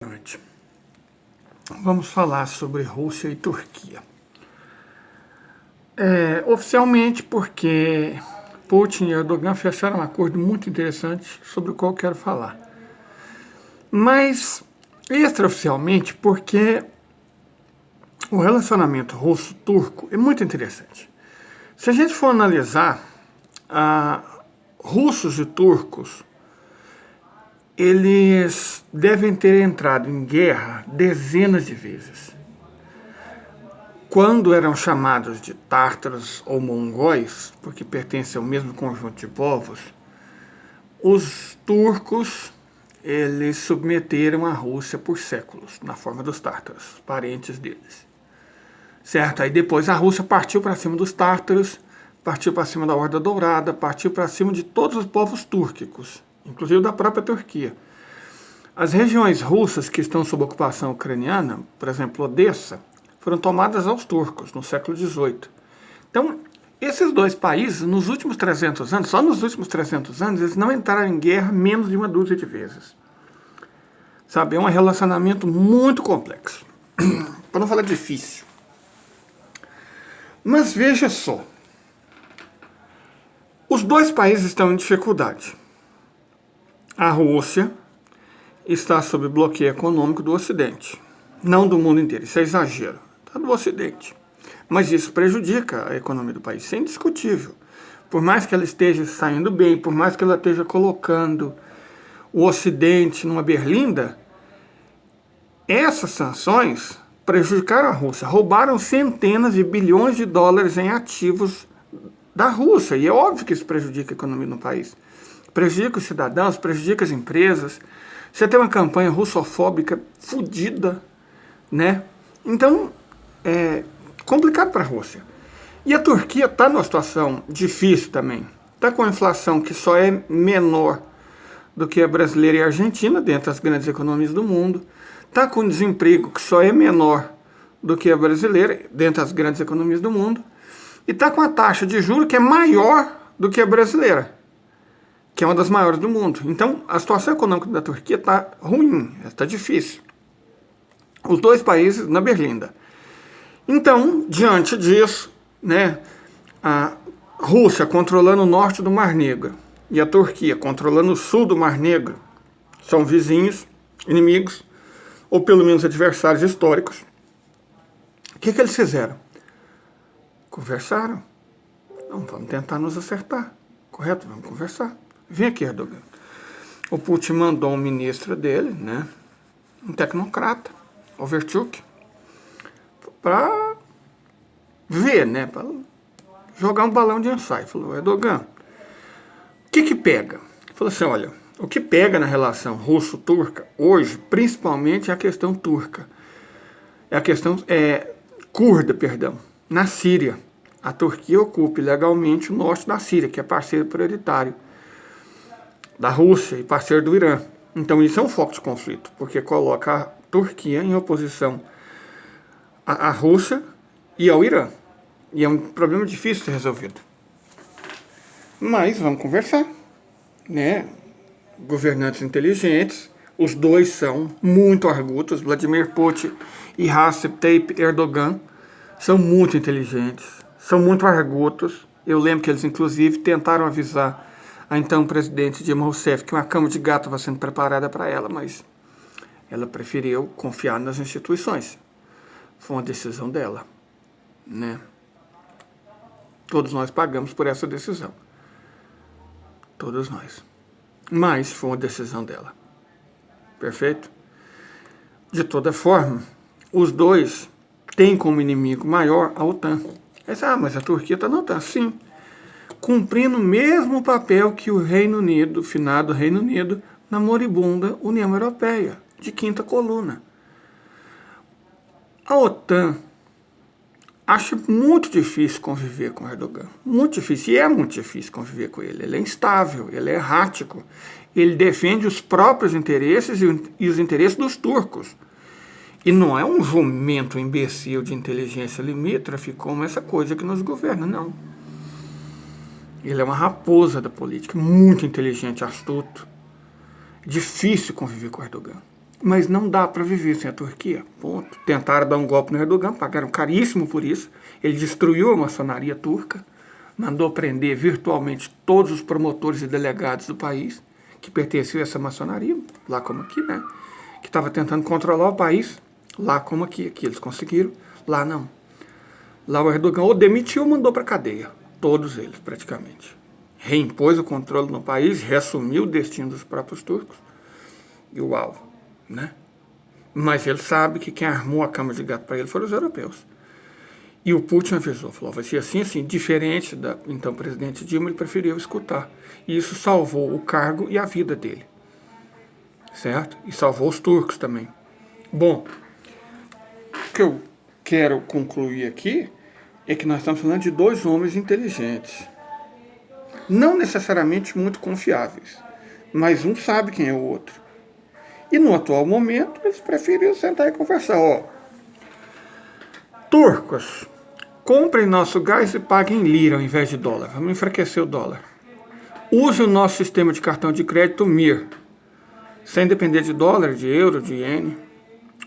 Noite. Vamos falar sobre Rússia e Turquia. Oficialmente porque Putin e Erdogan fecharam um acordo muito interessante sobre o qual eu quero falar. Mas extraoficialmente porque o relacionamento russo-turco é muito interessante. Se a gente for analisar, russos e turcos, eles devem ter entrado em guerra dezenas de vezes. Quando eram chamados de tártaros ou mongóis, porque pertencem ao mesmo conjunto de povos, os turcos, eles submeteram a Rússia por séculos, na forma dos tártaros, parentes deles. Certo? Aí depois a Rússia partiu para cima dos tártaros, partiu para cima da Horda Dourada, partiu para cima de todos os povos túrquicos, inclusive da própria Turquia. As regiões russas que estão sob ocupação ucraniana, por exemplo, Odessa, foram tomadas aos turcos no século XVIII. Então, esses dois países, nos últimos 300 anos, só nos últimos 300 anos, eles não entraram em guerra menos de uma dúzia de vezes. Sabe, é um relacionamento muito complexo, para não falar difícil. Mas veja só, os dois países estão em dificuldade. A Rússia está sob bloqueio econômico do Ocidente, não do mundo inteiro, isso é exagero, está do Ocidente. Mas isso prejudica a economia do país, isso é indiscutível. Por mais que ela esteja saindo bem, por mais que ela esteja colocando o Ocidente numa berlinda, essas sanções prejudicaram a Rússia, roubaram centenas de bilhões de dólares em ativos da Rússia, e é óbvio que isso prejudica a economia do país. Prejudica os cidadãos, prejudica as empresas. Você tem uma campanha russofóbica fodida, né? Então, é complicado para a Rússia. E a Turquia está numa situação difícil também. Está com a inflação que só é menor do que a brasileira e a argentina, dentre as grandes economias do mundo. Está com desemprego que só é menor do que a brasileira, dentre as grandes economias do mundo. E está com a taxa de juros que é maior do que a brasileira, que é uma das maiores do mundo. Então, a situação econômica da Turquia está ruim, está difícil. Os dois países na berlinda. Então, diante disso, né, a Rússia controlando o norte do Mar Negro e a Turquia controlando o sul do Mar Negro, são vizinhos, inimigos, ou pelo menos adversários históricos. O que eles fizeram? Conversaram. Não, vamos tentar nos acertar. Correto? Vamos conversar. Vem aqui, Erdogan. O Putin mandou um ministro dele, né, um tecnocrata, Overchuk, para ver, né, para jogar um balão de ensaio. Falou, Erdogan, o que pega? Falou assim, olha, o que pega na relação russo-turca hoje, principalmente é a questão turca. É a questão curda, perdão, na Síria. A Turquia ocupa ilegalmente o norte da Síria, que é parceiro prioritário da Rússia e parceiro do Irã. Então isso é um foco de conflito, porque coloca a Turquia em oposição à Rússia e ao Irã. E é um problema difícil de ser resolvido. Mas vamos conversar, né? Governantes inteligentes, os dois são muito argutos, Vladimir Putin e Recep Tayyip Erdogan são muito inteligentes, são muito argutos. Eu lembro que eles inclusive tentaram avisar a então presidente Dilma Rousseff que uma cama de gato estava sendo preparada para ela, mas ela preferiu confiar nas instituições. Foi uma decisão dela, né? Todos nós pagamos por essa decisão. Todos nós. Mas foi uma decisão dela. Perfeito? De toda forma, os dois têm como inimigo maior a OTAN. Mas a Turquia está na OTAN, sim. Cumprindo o mesmo papel que o Reino Unido, o finado Reino Unido, na moribunda União Europeia, de quinta coluna. A OTAN acha muito difícil conviver com Erdogan. Muito difícil, e é muito difícil conviver com ele. Ele é instável, ele é errático. Ele defende os próprios interesses e os interesses dos turcos. E não é um jumento imbecil de inteligência limítrofe como essa coisa que nos governa, não. Ele é uma raposa da política, muito inteligente, astuto. Difícil conviver com Erdogan. Mas não dá para viver sem a Turquia, ponto. Tentaram dar um golpe no Erdogan, pagaram caríssimo por isso. Ele destruiu a maçonaria turca, mandou prender virtualmente todos os promotores e delegados do país que pertenciam a essa maçonaria, lá como aqui, né? Que estava tentando controlar o país, lá como aqui. Aqui eles conseguiram, lá não. Lá o Erdogan ou demitiu ou mandou para cadeia. Todos eles, praticamente. Reimpôs o controle no país, reassumiu o destino dos próprios turcos. E uau, né? Mas ele sabe que quem armou a cama de gato para ele foram os europeus. E o Putin avisou, falou, vai ser assim, assim, diferente da então presidente Dilma, ele preferiu escutar. E isso salvou o cargo e a vida dele. Certo? E salvou os turcos também. Bom, o que eu quero concluir aqui é que nós estamos falando de dois homens inteligentes. Não necessariamente muito confiáveis, mas um sabe quem é o outro. E no atual momento, eles preferiram sentar e conversar. Ó, turcos, comprem nosso gás e paguem em lira ao invés de dólar. Vamos enfraquecer o dólar. Use o nosso sistema de cartão de crédito MIR, sem depender de dólar, de euro, de iene,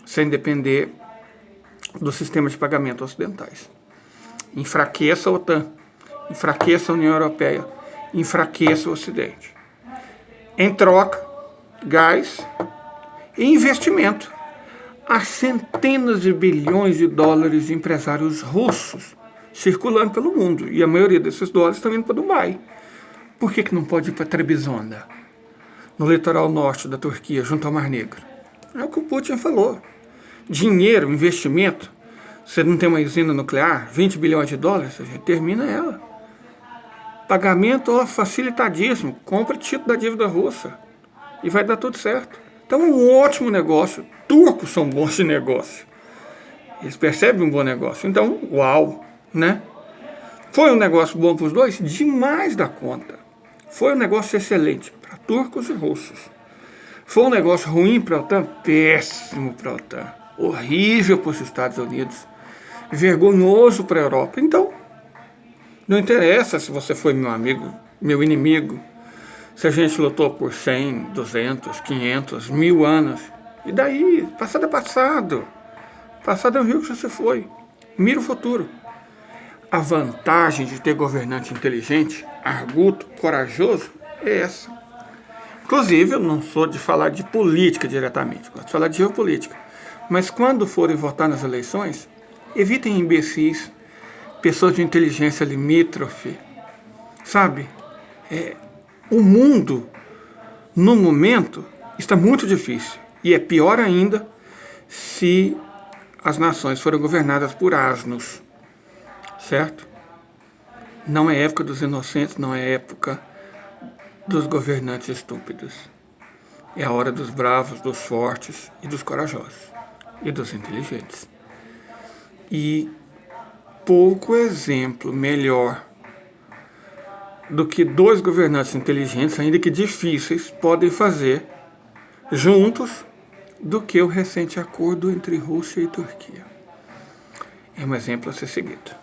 sem depender do sistema de pagamento ocidentais. Enfraqueça a OTAN, enfraqueça a União Europeia, enfraqueça o Ocidente. Em troca, gás e investimento. Há centenas de bilhões de dólares de empresários russos circulando pelo mundo. E a maioria desses dólares estão indo para Dubai. Por que não pode ir para Trebizonda, no litoral norte da Turquia, junto ao Mar Negro? É o que o Putin falou. Dinheiro, investimento. Você não tem uma usina nuclear, 20 bilhões de dólares, a gente termina ela. Pagamento ó, facilitadíssimo. Compre título da dívida russa. E vai dar tudo certo. Então é um ótimo negócio. Turcos são bons de negócio. Eles percebem um bom negócio. Então, uau, né? Foi um negócio bom para os dois? Demais da conta. Foi um negócio excelente para turcos e russos. Foi um negócio ruim para a OTAN? Péssimo para a OTAN. Horrível para os Estados Unidos. Vergonhoso para a Europa. Então, não interessa se você foi meu amigo, meu inimigo. Se a gente lutou por 100, 200, 500, 1000 anos. E daí? Passado é passado. Passado é um rio que já se foi. Mira o futuro. A vantagem de ter governante inteligente, arguto, corajoso, é essa. Inclusive, eu não sou de falar de política diretamente, gosto de falar de geopolítica. Mas quando forem votar nas eleições, evitem imbecis, pessoas de inteligência limítrofe. Sabe? O mundo, no momento, está muito difícil. E é pior ainda se as nações forem governadas por asnos. Certo? Não é época dos inocentes, não é época dos governantes estúpidos. É a hora dos bravos, dos fortes e dos corajosos. E dos inteligentes. E pouco exemplo melhor do que dois governantes inteligentes, ainda que difíceis, podem fazer juntos do que o recente acordo entre Rússia e Turquia. É um exemplo a ser seguido.